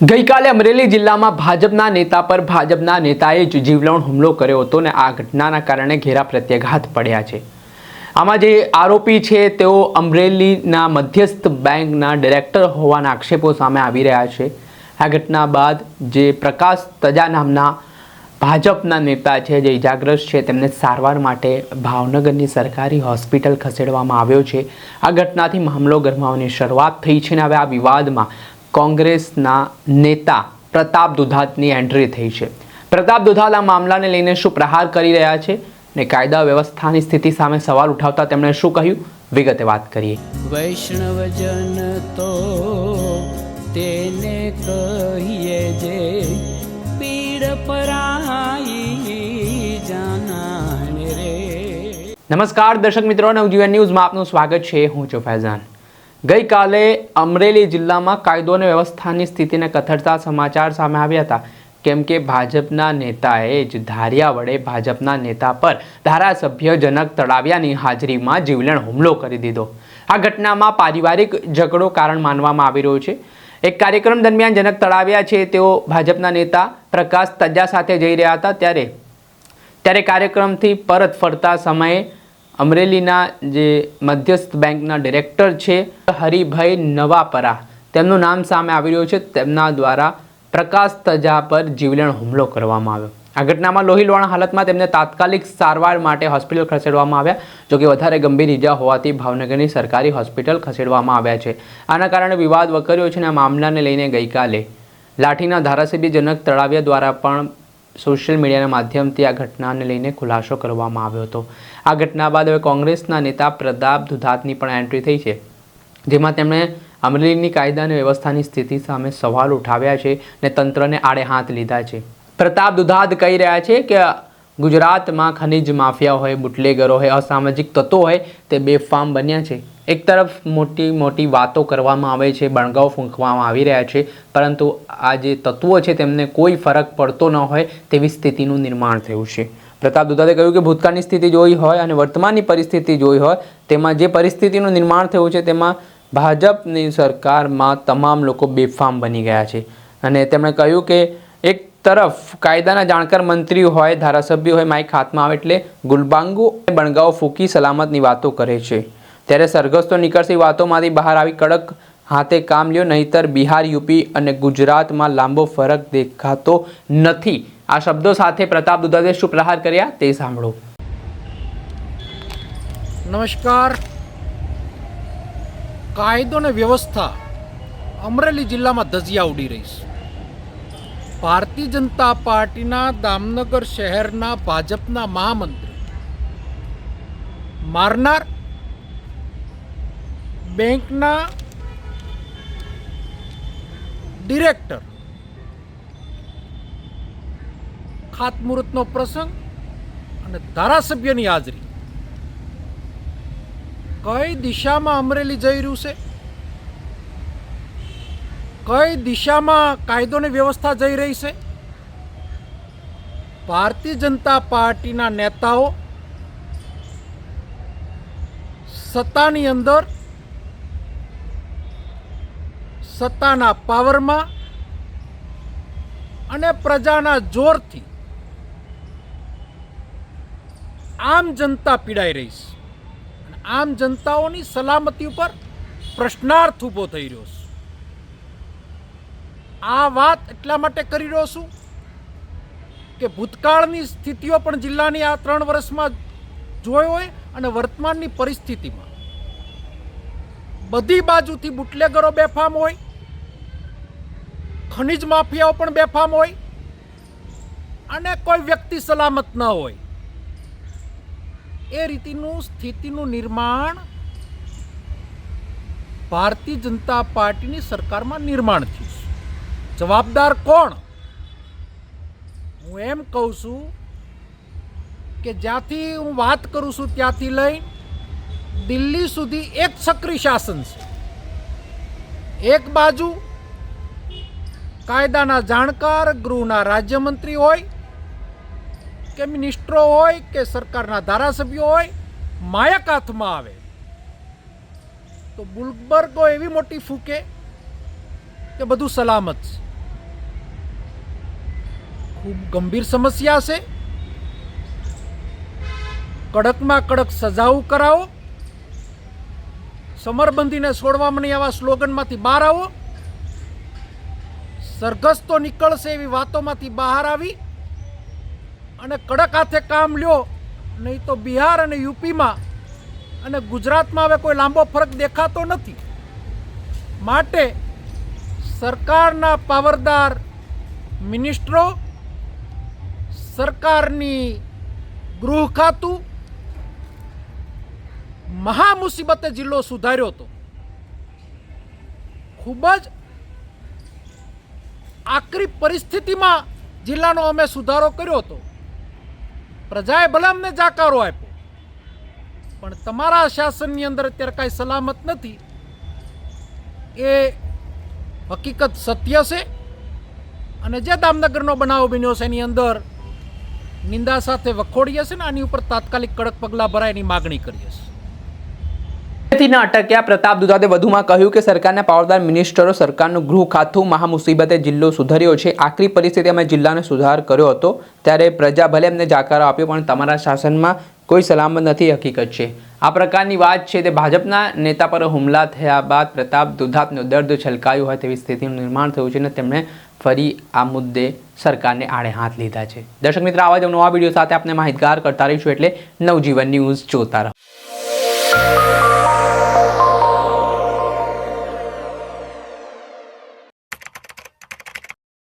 ગઈકાલે અમરેલી જિલ્લામાં ભાજપના નેતા પર ભાજપના નેતાએ જ જીવલેણ હુમલો કર્યો હતો અને આ ઘટનાના કારણે ઘેરા પ્રત્યાઘાત પડ્યા છે। આમાં જે આરોપી છે તેઓ અમરેલીના મધ્યસ્થ બેંકના ડિરેક્ટર હોવાના આક્ષેપો સામે આવી રહ્યા છે। આ ઘટના બાદ જે પ્રકાશ તજા નામના ભાજપના નેતા છે જે ઇજાગ્રસ્ત છે તેમને સારવાર માટે ભાવનગરની સરકારી હોસ્પિટલ ખસેડવામાં આવ્યો છે। આ ઘટનાથી મામલો ગરમાવાની શરૂઆત થઈ છે અને હવે આ વિવાદમાં કોંગ્રેસના નેતા પ્રતાપ દુધાતની એન્ટ્રી થઈ છે। પ્રતાપ દુધાત આ મામલાને લઈને શું પ્રહાર કરી રહ્યા છે ને કાયદા વ્યવસ્થાની સ્થિતિ સામે સવાલ ઉઠાવતા તેમણે શું કહ્યું, વિગતે વાત કરીએ। વૈષ્ણવજન તો તેને કહીએ જે પીડ પરાઈ જાનાને રે। નમસ્કાર દર્શક મિત્રો, નવજીવન ન્યૂઝમાં આપનું સ્વાગત છે। હું છું ફૈઝાન। ગઈકાલે અમરેલી જિલ્લામાં કાયદો અને વ્યવસ્થાની સ્થિતિને કથળતા સમાચાર સામે આવ્યા હતા, કેમ કે ભાજપના નેતાએ જ ધારિયા વડે ભાજપના નેતા પર ધારાસભ્ય જનક તળાવિયાની હાજરીમાં જીવલેણ હુમલો કરી દીધો। આ ઘટનામાં પારિવારિક ઝઘડો કારણ માનવામાં આવી રહ્યો છે। એક કાર્યક્રમ દરમિયાન જનક તળાવિયા છે તેઓ ભાજપના નેતા પ્રકાશ તજા સાથે જઈ રહ્યા હતા, ત્યારે કાર્યક્રમથી પરત ફરતા સમયે અમરેલીના જે મધ્યસ્થ બેંકના ડિરેક્ટર છે હરિભાઈ નવાપરા, તેમનું નામ સામે આવી રહ્યું છે, તેમના દ્વારા પ્રકાશ તજા પર જીવલેણ હુમલો કરવામાં આવ્યો। આ ઘટનામાં લોહીલુહાણ હાલતમાં તેમને તાત્કાલિક સારવાર માટે હોસ્પિટલ ખસેડવામાં આવ્યા, જોકે વધારે ગંભીર ઇજા હોવાથી ભાવનગરની સરકારી હોસ્પિટલ ખસેડવામાં આવ્યા છે। આના કારણે વિવાદ વકર્યો છે અને આ મામલાને લઈને ગઈકાલે લાઠીના ધારાસભ્ય જનક તળાવિયા દ્વારા પણ સોશિયલ મીડિયાના માધ્યમથી આ ઘટનાને લઈને ખુલાસો કરવામાં આવ્યો હતો। આ ઘટના બાદ હવે કોંગ્રેસના નેતા પ્રતાપ દુધાતની પણ એન્ટ્રી થઈ છે, જેમાં તેમણે અમરેલીની કાયદા અને વ્યવસ્થાની સ્થિતિ સામે સવાલ ઉઠાવ્યા છે અને તંત્રને આડે હાથ લીધા છે। પ્રતાપ દુધાત કહી રહ્યા છે કે ગુજરાતમાં ખનીજ માફિયા હોય, બુટલેગરો હોય, અસામાજિક તત્વો હોય તે બેફામ બન્યા છે। એક તરફ મોટી મોટી વાતો કરવામાં આવે છે, બણગાઓ ફૂંકવામાં આવી રહ્યા છે, પરંતુ આ જે તત્વો છે તેમને કોઈ ફરક પડતો ન હોય તેવી સ્થિતિનું નિર્માણ થયું છે। પ્રતાપ દુધાતે કહ્યું કે ભૂતકાળની સ્થિતિ જોઈ હોય અને વર્તમાનની પરિસ્થિતિ જોઈ હોય, તેમાં જે પરિસ્થિતિનું નિર્માણ થયું છે તેમાં ભાજપની સરકારમાં તમામ લોકો બેફામ બની ગયા છે। અને તેમણે કહ્યું કે એક તરફ કાયદાના જાણકાર મંત્રી હોય, ધારાસભ્ય હોય, માઇક હાથમાં આવે એટલે ગુલબાંગુ બણગાઓ ફૂંકી સલામતની વાતો કરે છે, ત્યારે સરઘસ નીકળતી વાતોમાંથી બહાર આવી કડક હાથે કામ લ્યો, નહીતર બિહાર, યુપી અને ગુજરાતમાં લાંબો ફરક દેખાતો નથી। આ શબ્દો સાથે પ્રતાપ દુધાતે શું પ્રહાર કર્યા તે સાંભળો। નમસ્કાર। કાયદો અને વ્યવસ્થા અમરેલી જિલ્લામાં ધજિયા ઉડી રહી છે। ભારતીય જનતા પાર્ટીના દામનગર શહેરના ભાજપના મહામંત્રી મારનાર બેંકના ડિરેક્ટર ખાતમુહૂર્તનો પ્રસંગ અને ધારાસભ્યની હાજરી કઈ દિશામાં અમરેલી જઈ રહ્યું છે, કઈ દિશામાં કાયદો અને વ્યવસ્થા જઈ રહી છે। ભારતીય જનતા પાર્ટીના નેતાઓ સત્તાની અંદર સત્તાના પાવરમાં અને પ્રજાના જોરથી આમ જનતા પીડાઈ રહી છે અને આમ જનતાઓની સલામતી ઉપર પ્રશ્નાર્થ ઊભો થઈ રહ્યો છે। આ વાત એટલા માટે કરી રહ્યો છું કે ભૂતકાળની સ્થિતિઓ પણ જિલ્લાની આ 3 વર્ષમાં જોઈ હોય અને વર્તમાનની પરિસ્થિતિમાં બધી બાજુથી બુટલેગરો બેફામ હોય, ખનિજ માફિયાઓ પણ બેફામ હોય અને કોઈ વ્યક્તિ સલામત ન હોય, એ રીતિનું સ્થિતિનું નિર્માણ ભારતીય જનતા પાર્ટીની સરકારમાં નિર્માણ થયું છે। જવાબદાર કોણ? હું એમ કહું છું કે જ્યાંથી હું વાત કરું છું ત્યાંથી લઈ દિલ્હી સુધી એક સક્રિય શાસન છે। એક બાજુ કાયદાના જાણકાર ગૃહના રાજ્યમંત્રી હોય કે મિનિસ્ટરો હોય કે સરકારના ધારાસભ્યો હોય, માયક હાથમાં આવે તો બુલબર્ગો એવી મોટી ફૂકે કે બધું સલામત છે। ખૂબ ગંભીર સમસ્યા છે. કડકમાં કડક સજાઓ કરાવો, સમરબંધીને છોડવામાં નહીં આવા સ્લોગનમાંથી બહાર આવો, સરઘસ તો નીકળશે એવી વાતોમાંથી બહાર આવી અને કડક હાથે કામ લ્યો, નહીં તો બિહાર અને યુપીમાં અને ગુજરાતમાં હવે કોઈ લાંબો ફરક દેખાતો નથી. માટે સરકારના પાવરદાર મિનિસ્ટરો, સરકારની ગૃહ ખાતું મહા મુસીબતે જિલ્લો સુધાર્યો હતો. ખૂબ જ આકરી પરિસ્થિતિમાં જિલ્લાનો અમે સુધારો કર્યો હતો. પ્રજાએ ભલે અમને જાકારો આપ્યો, પણ તમારા શાસનની અંદર અત્યારે કાંઈ સલામત નથી. એ હકીકત સત્ય છે. અને જે દામનગરનો બનાવ બન્યો છે એની અંદર નિંદા સાથે વખોડીએ છે ને આની ઉપર તાત્કાલિક કડક પગલાં ભરાય એની માગણી કરીએ છીએ. થી ન અટક્યા પ્રતાપ દુધાતે વધુમાં કહ્યું કે સરકારના પાવરદાર મિનિસ્ટરો સરકારનું ગૃહ ખાતું મહા મુસીબતે જિલ્લો સુધર્યો છે. આકરી પરિસ્થિતિમાં જિલ્લાનો સુધાર કર્યો હતો ત્યારે પ્રજા ભલે એમને જાકારો આપ્યો, પણ તમારા શાસનમાં કોઈ સલામત નથી. હકીકત છે આ પ્રકારની વાત છે તે ભાજપના નેતા પર હુમલા થયા બાદ પ્રતાપ દુધાતનું દર્દ છલકાયું હોય તેવી સ્થિતિનું નિર્માણ થયું છે અને તેમણે ફરી આ મુદ્દે સરકારને આડે હાથ લીધા છે. દર્શક મિત્રો, આવા જ નવા વિડીયો સાથે આપણે માહિતગાર કરતા રહીશું, એટલે નવજીવન ન્યૂઝ જોતા રહો.